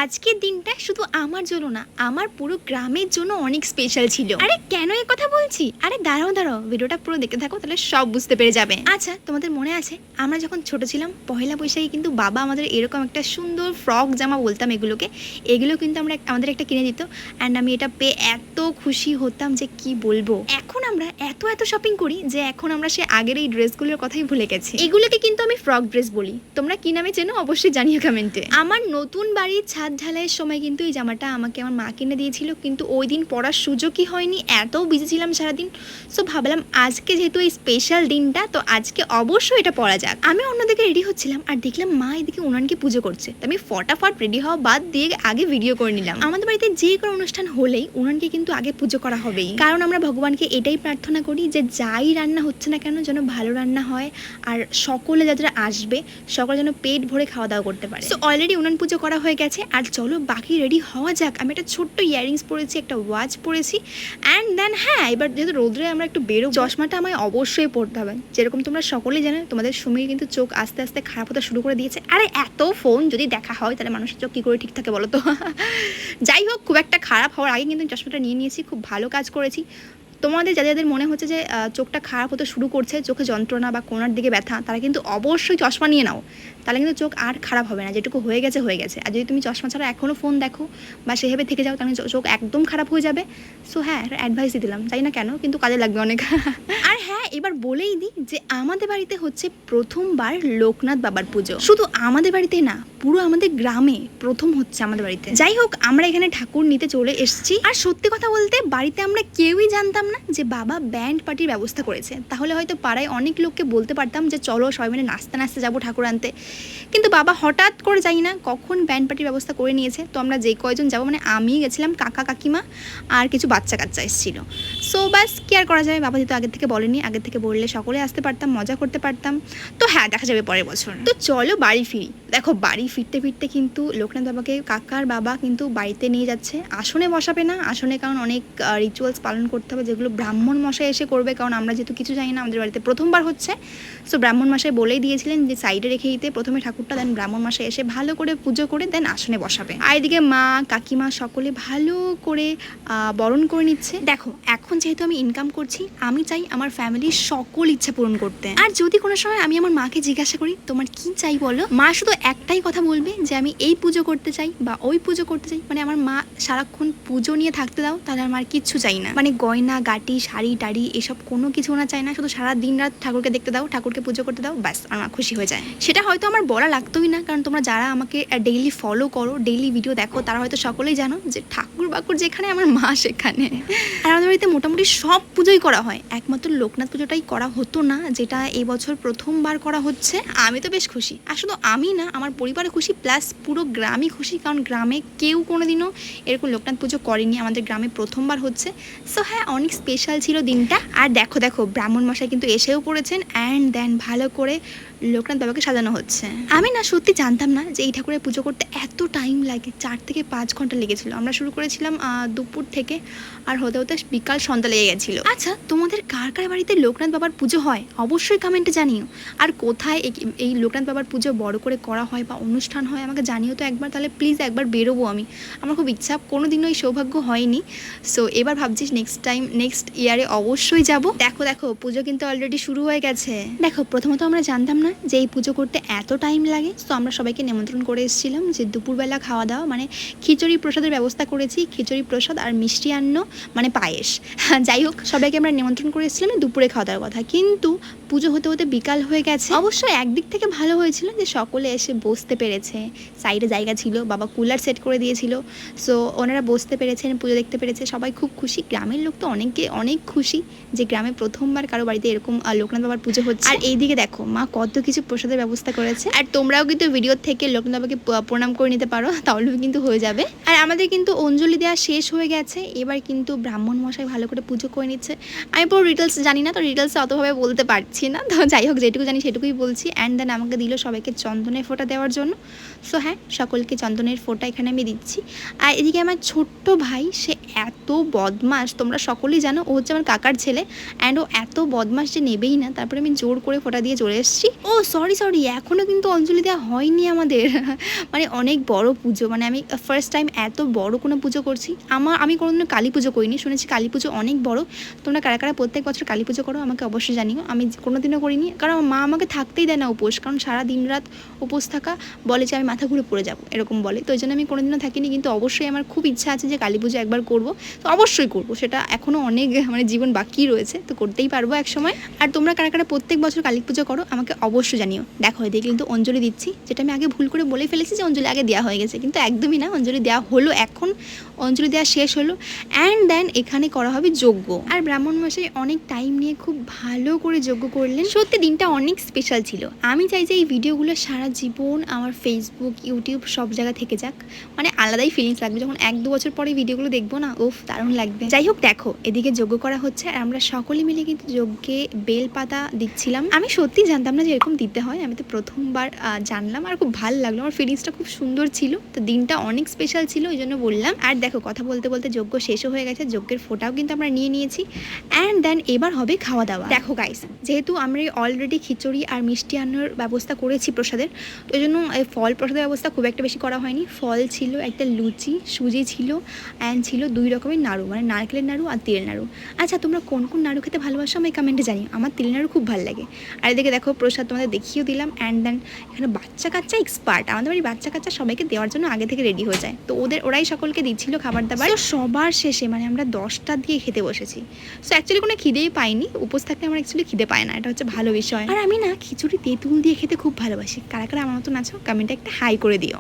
আজকের দিনটা শুধু আমার জন্য না, আমার পুরো গ্রামের জন্য অনেক স্পেশাল ছিল। আরে কেন এই কথা বলছি? আরে দাঁড়াও, ভিডিওটা পুরো দেখতে থাকো, তাহলে সব বুঝতে পেরে যাবে। আচ্ছা, তোমাদের মনে আছে আমরা যখন ছোট ছিলাম, পহেলা বৈশাখে কিন্তু বাবা আমাদের এরকম একটা সুন্দর ফ্রক জামা বলতাম এগুলো কিন্তু আমাদের একটা কিনে দিত। অ্যান্ড আমি এটা পেয়ে এত খুশি হতাম যে কি বলবো। এখন আমরা এত শপিং করি যে এখন আমরা সে আগের এই ড্রেসগুলোর কথাই ভুলে গেছি। এগুলোকে কিন্তু আমি ফ্রক ড্রেস বলি। তোমরা কি নামে চেনো অবশ্যই জানিও কমেন্টে। আমার নতুন বাড়ির ছাদ ঢালাইয়ের সময় কিন্তু এই জামাটা আমাকে আমার মা কিনে দিয়েছিল, কিন্তু ওই দিন পরার সুযোগই হয়নি, এত বিজি ছিলাম সারাদিন। সো ভাবলাম আজকে যেহেতু এই স্পেশাল দিনটা, তো আজকে অবশ্যই এটা পরা যাক। আমি অন্যদিকে রেডি হচ্ছিলাম আর দেখলাম মা এদিকে উনানকে পুজো করছে। আমি ফটাফট রেডি হওয়া বাদ দিয়ে আগে ভিডিও করে নিলাম। আমাদের বাড়িতে যে কোনো অনুষ্ঠান হলেই উনানকে কিন্তু আগে পুজো করা হবেই, কারণ আমরা ভগবানকে এটাই প্রার্থনা করি যে যাই রান্না হচ্ছে না কেন যেন ভালো রান্না হয়, আর সকলে যারা আসবে সকলে যেন পেট ভরে খাওয়া দাওয়া করতে পারে। তো অলরেডি উনান পুজো করা হয়ে গেছে, আর চলো বাকি রেডি হওয়া যাক। আমি একটা ছোট্ট ইয়ারিংস পরেছি, একটা ওয়াচ পরেছি, অ্যান্ড দেন হ্যাঁ, এবার যেহেতু রোদ্রে আমরা একটু বেরোবো, চশমাটা আমায় অবশ্যই পড়তে হবে। যেরকম তোমরা সকলেই জানো, তোমাদের সময় কিন্তু চোখ আস্তে আস্তে খারাপ হতে শুরু করে দিয়েছে। আরে এত ফোন যদি দেখা হয় তাহলে মানুষের চোখ কী করে ঠিক থাকে বলো তো? যাই হোক, খুব একটা খারাপ হওয়ার আগে কিন্তু চশমাটা নিয়ে নিয়েছি, খুব ভালো কাজ করেছি। তোমাদের যাদের মনে হচ্ছে যে চোখটা খারাপ হতে শুরু করছে, চোখে যন্ত্রণা বা কোনার দিকে ব্যথা, তারা কিন্তু অবশ্যই চশমা নিয়ে নাও, তাহলে কিন্তু চোখ আর খারাপ হবে না। যেটুকু হয়ে গেছে। আর যদি তুমি চশমা ছাড়া এখনও ফোন দেখো বা সেভাবে থেকে যাও, তাহলে চোখ একদম খারাপ হয়ে যাবে। সো হ্যাঁ, অ্যাডভাইস দিলাম, জানি না কেন, কিন্তু কাজে লাগবে অনেক। আর হ্যাঁ, এবার বলেই দিই যে আমাদের বাড়িতে হচ্ছে প্রথমবার লোকনাথ বাবার পুজো। শুধু আমাদের বাড়িতে না, পুরো আমাদের গ্রামে প্রথম হচ্ছে আমাদের বাড়িতে। যাই হোক, আমরা এখানে ঠাকুর নিতে চলে এসেছি। আর সত্যি কথা বলতে বাড়িতে আমরা কেউই জানতাম না যে বাবা ব্যান্ড পার্টির ব্যবস্থা করেছে। তাহলে হয়তো পাড়ায় অনেক লোককে বলতে পারতাম যে চলো সবাই মিলে নাচতে যাবো ঠাকুর আনতে, কিন্তু বাবা হঠাৎ করে যাই না কখন ব্যান্ড পার্টির ব্যবস্থা করে নিয়েছে। তো আমরা যে কয়জন যাবো, মানে আমি গেছিলাম, কাকা কাকিমা আর কিছু বাচ্চা কাচ্চা এসেছিল। সো ব্যাস, কি আর করা যাবে, বাবা যেহেতু আগের থেকে বলেনি, আগের থেকে বললে সকলে আসতে পারতাম, মজা করতে পারতাম। তো হ্যাঁ, দেখা যাবে পরের বছর। তো চলো বাড়ি ফিরি। দেখো বাড়ি ফিরতে কিন্তু লোকনাথ বাবাকে কাকার বাবা কিন্তু বাড়িতে নিয়ে যাচ্ছে। আসনে বসাবে না, আসনে কারণ অনেক রিচুয়ালস পালন করতে হবে, যেগুলো ব্রাহ্মণ মশাই এসে করবে, কারণ আমরা যেহেতু কিছু জানি না, আমাদের বাড়িতে প্রথমবার হচ্ছে। সো ব্রাহ্মণ মশাই বলেই দিয়েছিলেন যে সাইডে রেখে দিতে প্রথমে ঠাকুরটা, দেন ব্রাহ্মণ মশাই এসে ভালো করে পুজো করে দেন আসনে বসাবে। আর এদিকে মা কাকিমা সকলে ভালো করে বরণ করে নিচ্ছে। দেখো এখন যেহেতু আমি ইনকাম করছি, আমি চাই আমার ফ্যামিলির সকল ইচ্ছা পূরণ করতে। আর যদি কোনো সময় আমি আমার মাকে জিজ্ঞাসা করি তোমার কি চাই বলো, মা শুধু একটাই কথা বলবে যে আমি এই পুজো করতে চাই বা ওই পুজো করতে চাই। মানে আমার মা সারাক্ষণ পুজো নিয়ে থাকতে দাও, তাহলে আমার কিচ্ছু চাই না। মানে গয়না গাটি শাড়ি টাড়ি এসব কোনো কিছু না চাই না, শুধু সারা দিন রাত ঠাকুরকে দেখতে দাও, ঠাকুরকে পুজো করতে দাও, ব্যাস আমার মা খুশি হয়ে যায়। সেটা হয়তো আমার বলা লাগতোই না, কারণ তোমরা যারা আমাকে ডেইলি ফলো করো, ডেইলি ভিডিও দেখো, তারা হয়তো সকলেই জানো যে ঠাকুর বাকুর যেখানে আমার মা সেখানে। আর আমাদের বাড়িতে মোটামুটি সব পুজোই করা হয়, একমাত্র লোকনাথ পুজোটাই করা হতো না, যেটা এবছর প্রথমবার করা হচ্ছে। আমি তো বেশ খুশি, আর শুধু আমি না, আমার পরিবারে খুশি, প্লাস পুরো গ্রামই খুশি, কারণ গ্রামে কেউ কোনোদিনও এরকম লোকনাথ পুজো করেনি, আমাদের গ্রামে প্রথমবার হচ্ছে। সো হ্যাঁ, অনেক স্পেশাল ছিল দিনটা। আর দেখো ব্রাহ্মণ মশাই কিন্তু এসেও পড়েছেন, অ্যান্ড দেন ভালো করে লোকনাথ বাবাকে সাজানো হচ্ছে। আমি না সত্যি জানতাম না যে এই ঠাকুরের পুজো করতে এত টাইম লাগে, 4 থেকে 5 ঘন্টা লেগেছিল। আমরা শুরু করেছিলাম দুপুর থেকে, আর হতে হতে বিকাল সন্ধ্যা লেগে গেছিল। আচ্ছা, তোমাদের কার কার বাড়িতে লোকনাথ বাবার পুজো হয় অবশ্যই কমেন্টে জানিও। আর কোথায় এই লোকনাথ বাবার পুজো বড় করে করা হয় বা অনুষ্ঠান হয় আমাকে জানিও তো একবার, তাহলে প্লিজ একবার বেরোবো। আমার খুব ইচ্ছা, কোনোদিনও এই সৌভাগ্য হয়নি। সো এবার ভাবছি নেক্সট ইয়ারে অবশ্যই যাব। দেখো পুজো কিন্তু অলরেডি শুরু হয়ে গেছে। দেখো প্রথমত আমরা জানতাম না যে এই পুজো করতে এত টাইম লাগে। তো আমরা সবাইকে নিমন্ত্রণ করে এসেছিলাম যে দুপুরবেলা খাওয়া দাওয়া, মানে খিচুড়ি প্রসাদের ব্যবস্থা করেছি, খিচুড়ি প্রসাদ আর মিষ্টিয়ান্ন মানে পায়েস। যাই হোক, সবাইকে আমরা নিমন্ত্রণ করে এসেছিলাম দুপুরে খাওয়া দাওয়ার কথা, কিন্তু পুজো হতে হতে বিকাল হয়ে গেছে। অবশ্য একদিক থেকে ভালো হয়েছিল যে সকলে এসে বসতে পেরেছে, সাইডে জায়গা ছিল, বাবা কুলার সেট করে দিয়েছিল। সো ওনারা বসতে পেরেছেন, পুজো দেখতে পেরেছে, সবাই খুব খুশি। গ্রামের লোক তো অনেক খুশি যে গ্রামে প্রথমবার কারো বাড়িতে এরকম লোকনাথ বাবার পুজো হচ্ছে। আর এইদিকে দেখো মা কত কিছু প্রসাদের ব্যবস্থা করেছে। আর তোমরাও কিন্তু ভিডিও থেকে লোকনাথ বাবাকে প্রণাম করে নিতে পারো, তাহলেও কিন্তু হয়ে যাবে। আর আমাদের কিন্তু অঞ্জলি দেওয়া শেষ হয়ে গেছে, এবার কিন্তু ব্রাহ্মণ মশাই ভালো করে পুজো করে নিচ্ছে। আমি পুরো ডিটেলস জানি না, তো ডিটেলস অতভাবে বলতে পারছি না, তো যাই হোক যেটুকু জানি সেটুকুই বলছি। অ্যান্ড দেন আমাকে দিল সবাইকে চন্দনের ফোঁটা দেওয়ার জন্য। সো হ্যাঁ, সকলকে চন্দনের ফোঁটা এখানে আমি দিচ্ছি। আর এদিকে আমার ছোট্ট ভাই, সে এত বদমাস, তোমরা সকলেই জানো, ও হচ্ছে আমার কাকার ছেলে, অ্যান্ড ও এত বদমাস যে নেবেই না। তারপরে আমি জোর করে ফোঁটা দিয়ে চলে এসেছি। ও ও সরি, এখনো কিন্তু অঞ্জলি দেওয়া হয়নি আমাদের। মানে অনেক বড় পুজো, মানে আমি ফার্স্ট টাইম এত বড় কোনো পুজো করছি। আমি কোনোদিনও কালী পুজো করিনি, শুনেছি কালী পুজো অনেক বড়। তোমরা কারা কারা প্রত্যেক বছর কালী পুজো করো আমাকে অবশ্যই জানিও। আমি কোনোদিনও করিনি, কারণ মা আমাকে থাকতেই দেয় না উপোস, কারণ সারা দিন রাত উপোস থাকা বলে যে আমি মাথা ঘুরে পড়ে যাবো, এরকম বলে। তো ওই জন্য আমি কোনোদিনও থাকিনি, কিন্তু অবশ্যই আমার খুব ইচ্ছা আছে যে কালী পুজো একবার করবো। তো অবশ্যই করবো, সেটা এখনও অনেক মানে জীবন বাকি রয়েছে, তো করতেই পারবো এক সময়। আর তোমরা কারা কারা প্রত্যেক বছর কালী পুজো করো আমাকে অবশ্যই জানিও। দেখো এদিকে কিন্তু অঞ্জলি দিচ্ছি, যেটা আমি আগে ভুল করে বলে ফেলেছি যে অঞ্জলি আগে দেওয়া হয়ে গেছে, কিন্তু একদমই না, অঞ্জলি দেওয়া হলো, এখন অঞ্জলি দেওয়া শেষ হলো। অ্যান্ড দেন এখানে করা হবে যজ্ঞ। আর ব্রাহ্মণ মশাই অনেক টাইম নিয়ে খুব ভালো করে যজ্ঞ করলেন, সত্যি দিনটা অনেক স্পেশাল ছিল। আমি চাই যে এই ভিডিওগুলো সারা জীবন আমার ফেসবুক, ইউটিউব সব জায়গা থেকে যাক, মানে আলাদাই ফিলিংস লাগবে যখন 1-2 বছর পরে ভিডিওগুলো দেখবো না, উফ দারুণ লাগবে। যাই হোক, দেখো এদিকে যজ্ঞ করা হচ্ছে আর আমরা সকলে মিলে কিন্তু যজ্ঞে বেলপাতা দিচ্ছিলাম। আমি সত্যি জানতাম না যে এরকম দিতে হয়, আমি তো প্রথমবার জানলাম আর খুব ভালো লাগলো, আমার ফিলিংসটা খুব সুন্দর ছিল। তো দিনটা অনেক স্পেশাল ছিল, ওই জন্য বললাম। আর দেখো কথা বলতে বলতে যজ্ঞ শেষও হয়ে গেছে, যজ্ঞের ফোঁটাও কিন্তু আমরা নিয়ে নিয়েছি। অ্যান্ড দেন এবার হবে খাওয়া দাওয়া। দেখো গাইস, যেহেতু আমরা অলরেডি খিচুড়ি আর মিষ্টি আনার ব্যবস্থা করেছি প্রসাদের, তো ওই জন্য এই ফল প্রসাদের ব্যবস্থা খুব একটা বেশি করা হয়নি। ফল ছিল, একটা লুচি, সুজি ছিল, অ্যান্ড ছিল 2 রকমের নাড়ু, মানে নারকেলের নাড়ু আর তিলের নাড়ু। আচ্ছা তোমরা কোন কোন নাড়ু খেতে ভালোবাসো আমি কমেন্টে জানিও, আমার তিলের নাড়ু খুব ভালো লাগে। আর এদিকে দেখো প্রসাদ তোমাদের দেখিয়েও দিলাম। অ্যান্ড দেন এখানে বাচ্চা কাচ্চা এক্সপার্ট, আমাদের বাড়ি বাচ্চা কাচ্চা সবাইকে দেওয়ার জন্য আগে থেকে রেডি হয়ে যায়, তো ওরাই সকলকে দিচ্ছিল খাবার দাবার। তো সবার শেষে মানে আমরা 10টা দিয়ে খেতে বসেছি। সো অ্যাকচুয়ালি কোনো খিদেই পাইনি, উপোস থাকলে আমার অ্যাকচুয়ালি খিদে পায় না, এটা হচ্ছে ভালো বিষয়। আর আমি না খিচুড়ি তেঁতুল দিয়ে খেতে খুব ভালোবাসি। কারা কারা আমার মতন আছো কমেন্টে একটা হাই করে দিও।